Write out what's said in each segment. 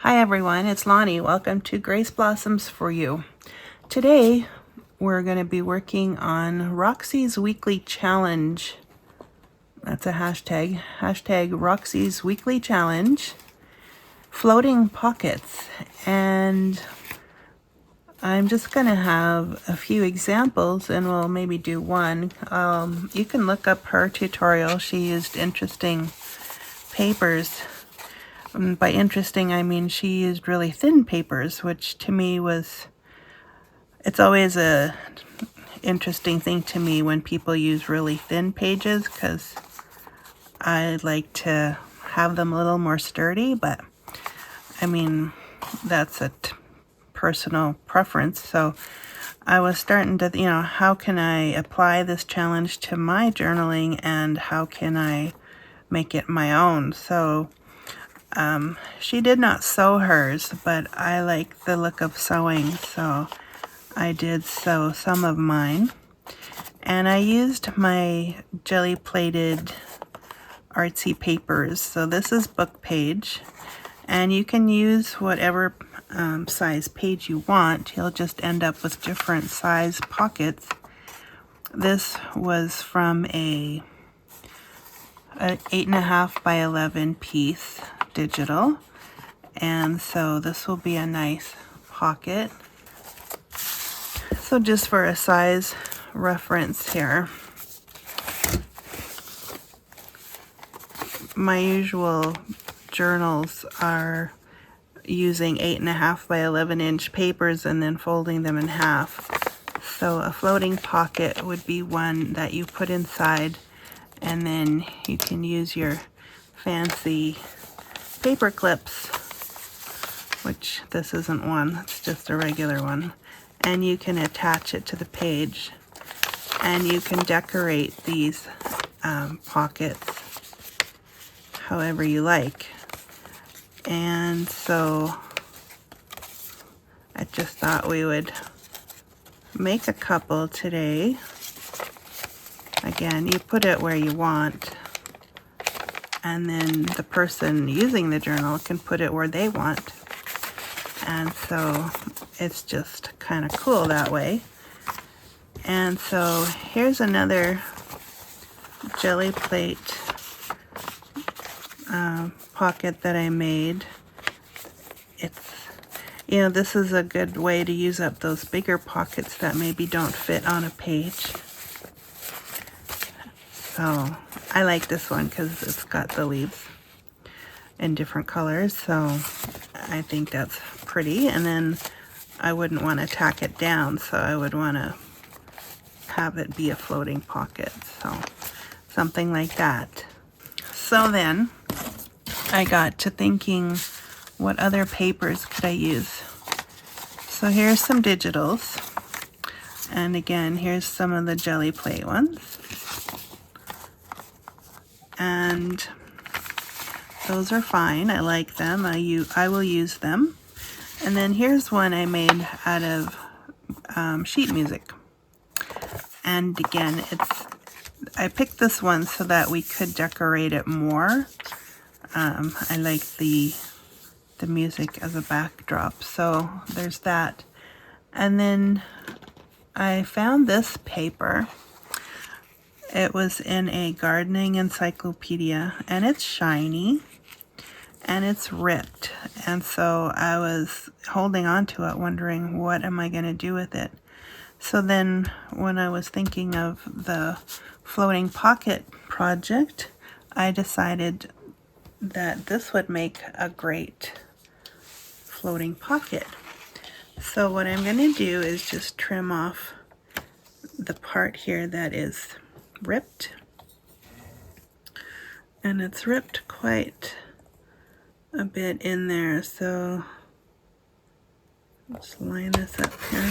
Hi everyone, it's Lonnie. Welcome to Grace Blossoms for You. Today we're going to be working on Roxy's Weekly Challenge. That's a hashtag. Hashtag Roxy's Weekly Challenge. Floating pockets. And I'm just going to have a few examples and we'll maybe do one. You can look up her tutorial. She used interesting papers. By interesting, I mean she used really thin papers, which to me it's always a interesting thing to me when people use really thin pages, because I like to have them a little more sturdy, but I mean, that's a personal preference. So I was starting to, how can I apply this challenge to my journaling and how can I make it my own? So she did not sew hers, but I like the look of sewing, so I did sew some of mine. And I used my jelly plated artsy papers. So this is book page, and you can use whatever size page you want. You'll just end up with different size pockets. This was from a 8.5 by 11 piece digital, and so this will be a nice pocket. So just for a size reference here, my usual journals are using 8.5 by 11 inch papers and then folding them in half. So a floating pocket would be one that you put inside, and then you can use your fancy paper clips, which this isn't one, it's just a regular one, and you can attach it to the page, and you can decorate these pockets however you like. And so I just thought we would make a couple today. Again, you put it where you want, and then the person using the journal can put it where they want. And so it's just kind of cool that way. And so here's another jelly plate pocket that I made. It's, this is a good way to use up those bigger pockets that maybe don't fit on a page. So I like this one because it's got the leaves in different colors, so I think that's pretty. And then I wouldn't want to tack it down, so I would want to have it be a floating pocket, so something like that. So then I got to thinking, what other papers could I use? So here's some digitals, and again, here's some of the jelly plate ones, and those are fine. I like them. I will use them. And then here's one I made out of sheet music. And again, I picked this one so that we could decorate it more. I like the music as a backdrop, so there's that. And then I found this paper. It was in a gardening encyclopedia, and it's shiny and it's ripped, and so I was holding on to it wondering, what am I going to do with it? So then when I was thinking of the floating pocket project, I decided that this would make a great floating pocket. So what I'm going to do is just trim off the part here that is ripped, and it's ripped quite a bit in there, so let's line this up here.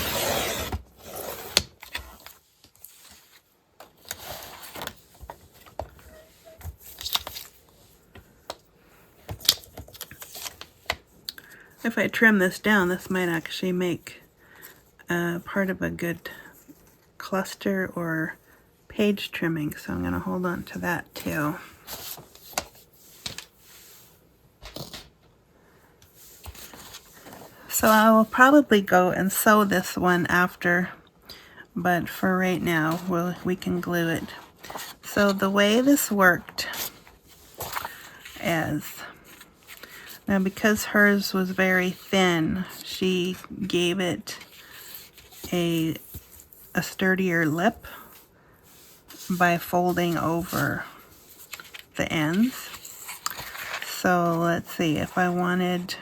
If I trim this down, this might actually make part of a good cluster or page trimming, so I'm going to hold on to that too. So I will probably go and sew this one after, but for right now, we can glue it. So the way this worked is, now because hers was very thin, she gave it a sturdier lip by folding over the ends. So let's see, if I wanted,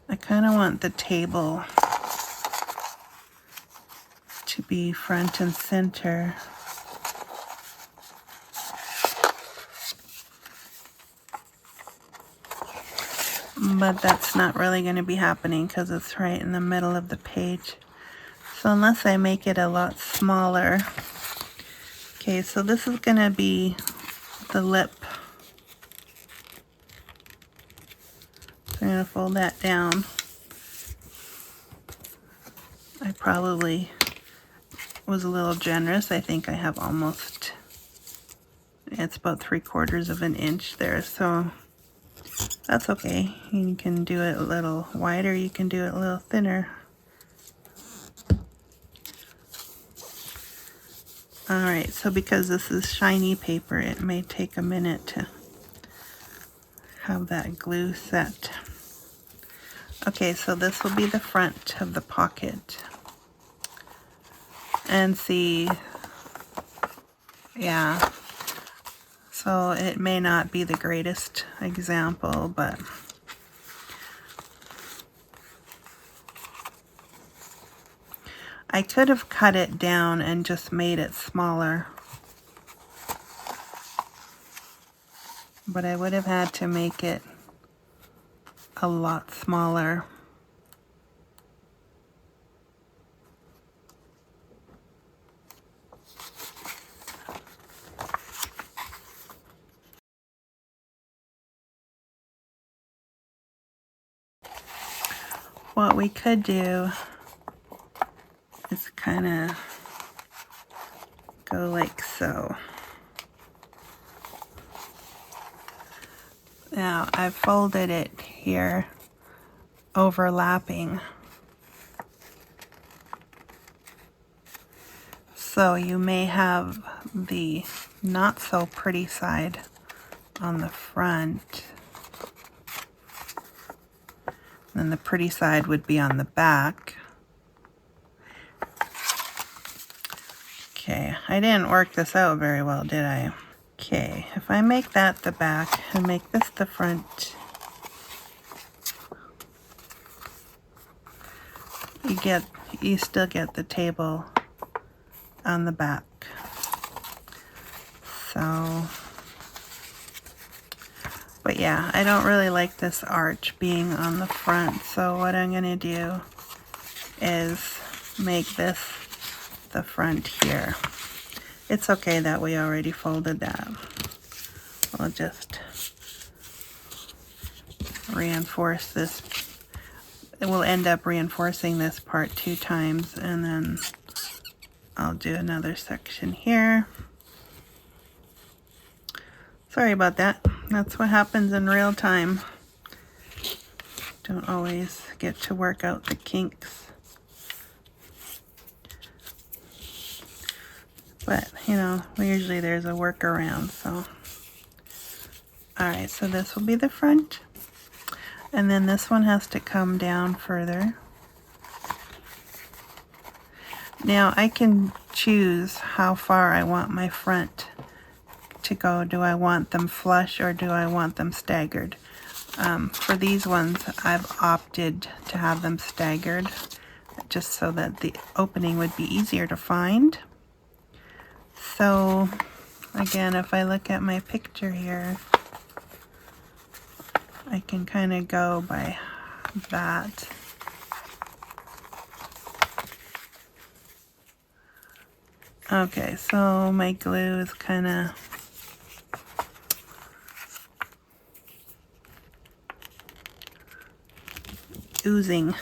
I kind of want the table to be front and center. But that's not really going to be happening because it's right in the middle of the page. So unless I make it a lot smaller. Okay, so this is going to be the lip. So I'm going to fold that down. I probably was a little generous. I think I have almost, it's about 3/4 of an inch there, so that's okay. You can do it a little wider, you can do it a little thinner. Alright, so because this is shiny paper, it may take a minute to have that glue set. Okay, so this will be the front of the pocket. And see, yeah, so it may not be the greatest example, but I could have cut it down and just made it smaller. But I would have had to make it a lot smaller. What we could do is kind of go like so. Now I've folded it here, overlapping. So you may have the not so pretty side on the front. And the pretty side would be on the back. Okay, I didn't work this out very well, did I? Okay, if I make that the back and make this the front, you still get the table on the back. So, but yeah, I don't really like this arch being on the front, so what I'm going to do is make this the front here. It's okay that we already folded that. We'll just reinforce this. It will end up reinforcing this part 2 times, and then I'll do another section here. Sorry about that. That's what happens in real time. Don't always get to work out the kinks. But, you know, usually there's a workaround, so. Alright, so this will be the front. And then this one has to come down further. Now I can choose how far I want my front to go. Do I want them flush or do I want them staggered? For these ones, I've opted to have them staggered, just so that the opening would be easier to find. So again, if I look at my picture here, I can kind of go by that. Okay, so my glue is kind of oozing.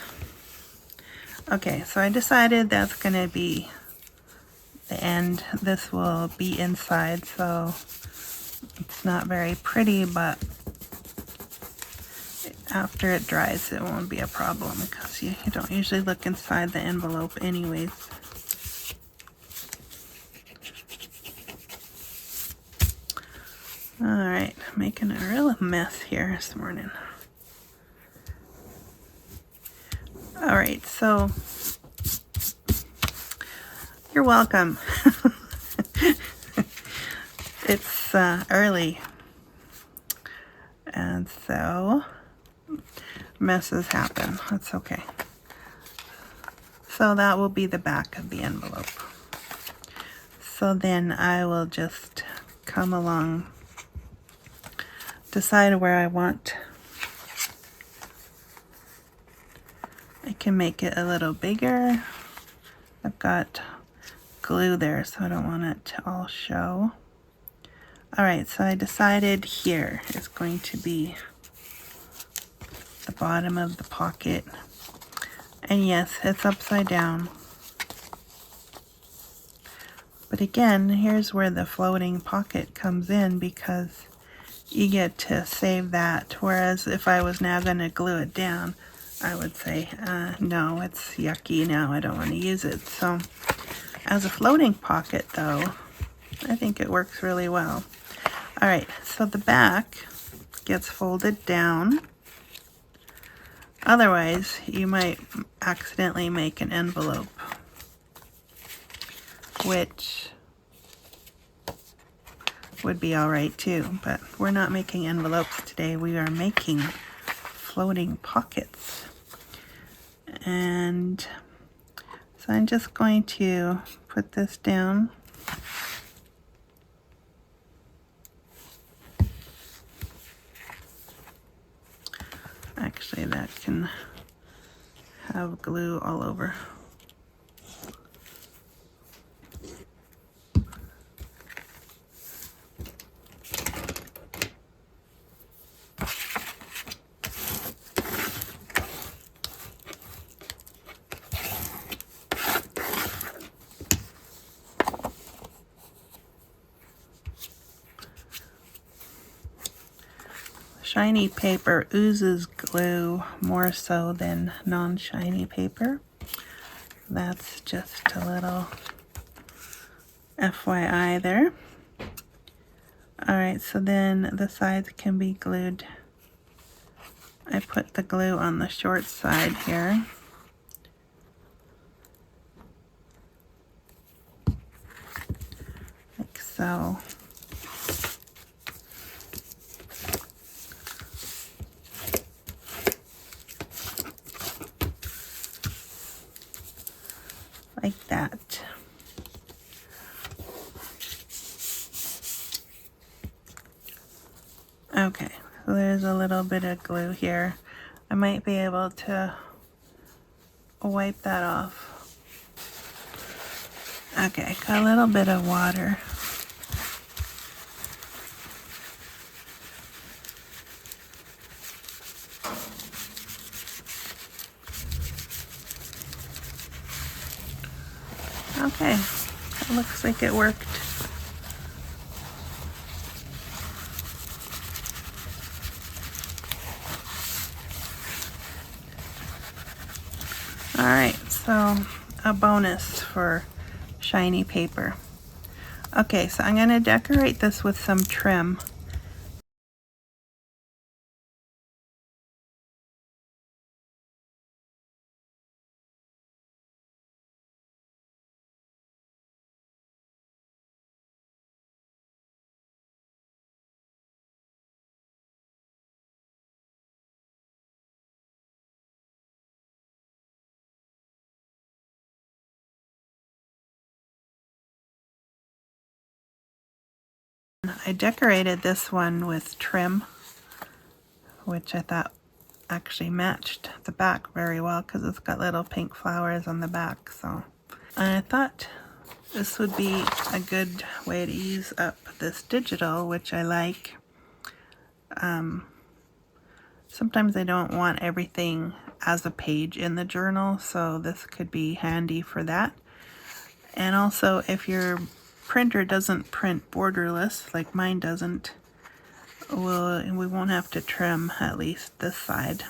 Okay, so I decided that's going to be the end. This will be inside, so It's not very pretty, but after it dries, it won't be a problem because you don't usually look inside the envelope anyways. Alright, making a real mess here this morning. Alright, so you're welcome. It's early, and so messes happen. That's okay. So that will be the back of the envelope. So then I will just come along, decide where I want. I can make it a little bigger. I've got glue there, so I don't want it to all show. Alright, so I decided here is going to be the bottom of the pocket. And yes, it's upside down. But again, here's where the floating pocket comes in, because you get to save that. Whereas if I was now going to glue it down, I would say, no, it's yucky now, I don't want to use it. So as a floating pocket though, I think it works really well. Alright, so the back gets folded down. Otherwise, you might accidentally make an envelope, which would be alright too, but we're not making envelopes today. We are making floating pockets. And so I'm just going to put this down. Actually, that can have glue all over. Shiny paper oozes glue more so than non-shiny paper. That's just a little FYI there. Alright, so then the sides can be glued. I put the glue on the short side here. Like so. Like that. Okay, so there's a little bit of glue here. I might be able to wipe that off. Okay, got a little bit of water. Okay, it looks like it worked. Alright, so a bonus for shiny paper. Okay, so I'm going to decorate this with some trim. I decorated this one with trim, which I thought actually matched the back very well because it's got little pink flowers on the back. So I thought this would be a good way to use up this digital, which I like. Sometimes I don't want everything as a page in the journal, so this could be handy for that. And also, if you're printer doesn't print borderless, like mine doesn't, we won't have to trim at least this side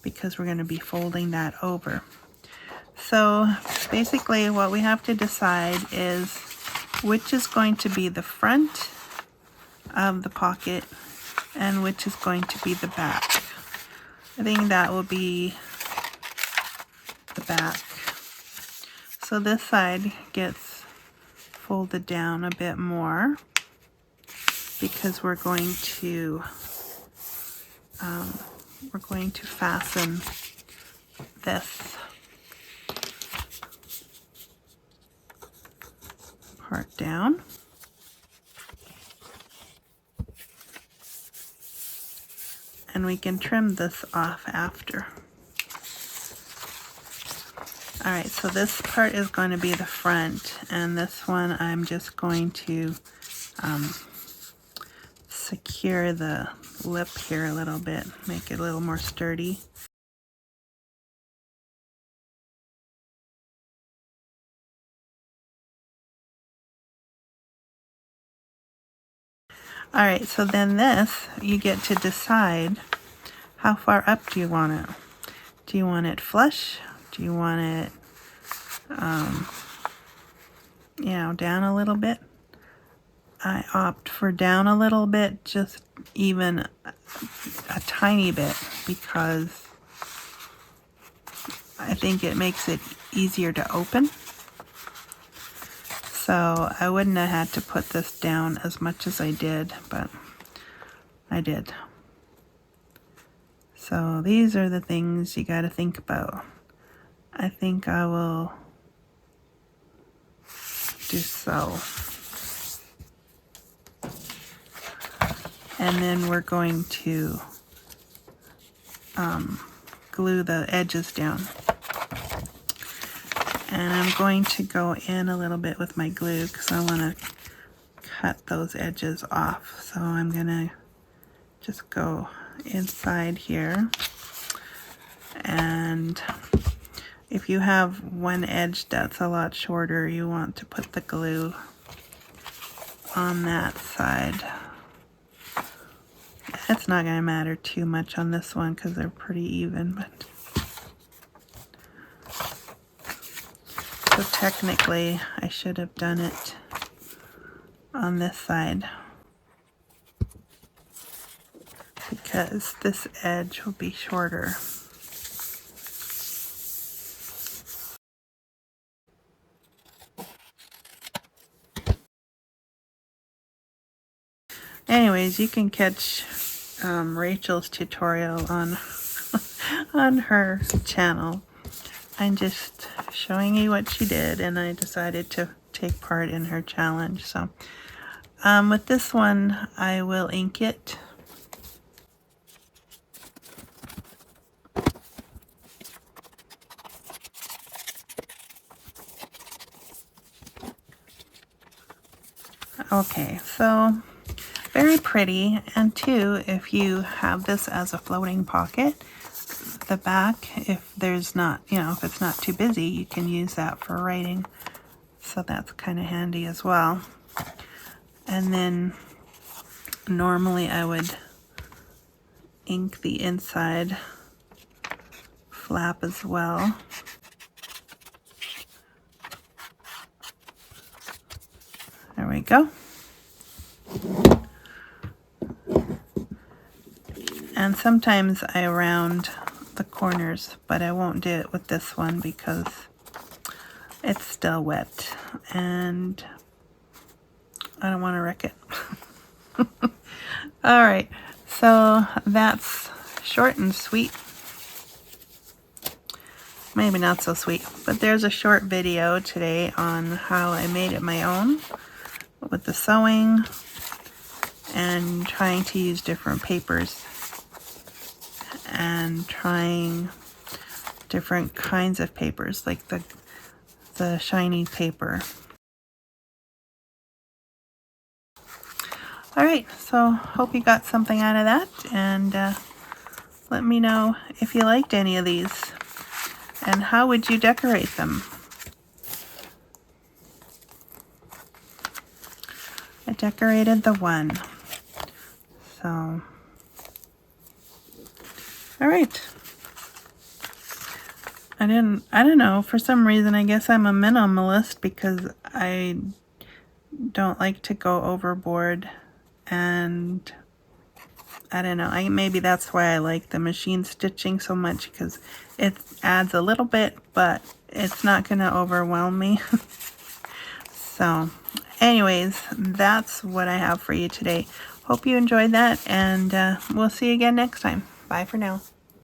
because we're going to be folding that over. So basically what we have to decide is which is going to be the front of the pocket and which is going to be the back. I think that will be the back. So this side gets folded down a bit more because we're going to fasten this part down. And we can trim this off after. Alright, so this part is going to be the front, and this one I'm just going to secure the lip here a little bit, make it a little more sturdy. Alright, so then this, you get to decide how far up do you want it. Do you want it flush? Do you want it, you know, down a little bit? I opt for down a little bit, just even a tiny bit, because I think it makes it easier to open. So I wouldn't have had to put this down as much as I did, but I did. So these are the things you got to think about. I think I will do so. And then we're going to glue the edges down. And I'm going to go in a little bit with my glue because I want to cut those edges off. So I'm going to just go inside here. And if you have one edge that's a lot shorter, you want to put the glue on that side. It's not going to matter too much on this one because they're pretty even, but so technically I should have done it on this side because this edge will be shorter. Anyways, you can catch Rachel's tutorial on on her channel. I'm just showing you what she did, and I decided to take part in her challenge. So with this one, I will ink it. Okay, so very pretty. And two, if you have this as a floating pocket, the back, if there's not, you know, if it's not too busy, you can use that for writing. So that's kind of handy as well. And then normally I would ink the inside flap as well. There we go. And sometimes I round the corners, but I won't do it with this one because it's still wet and I don't want to wreck it. Alright, so that's short and sweet. Maybe not so sweet, but there's a short video today on how I made it my own with the sewing and trying to use different papers and trying different kinds of papers, like the shiny paper. Alright, so hope you got something out of that, and let me know if you liked any of these and how would you decorate them. decorated the one. So, all right. I don't know, for some reason, I guess I'm a minimalist because I don't like to go overboard, and I don't know, maybe that's why I like the machine stitching so much, because it adds a little bit, but it's not going to overwhelm me. So, anyways, that's what I have for you today. Hope you enjoyed that, and we'll see you again next time. Bye for now.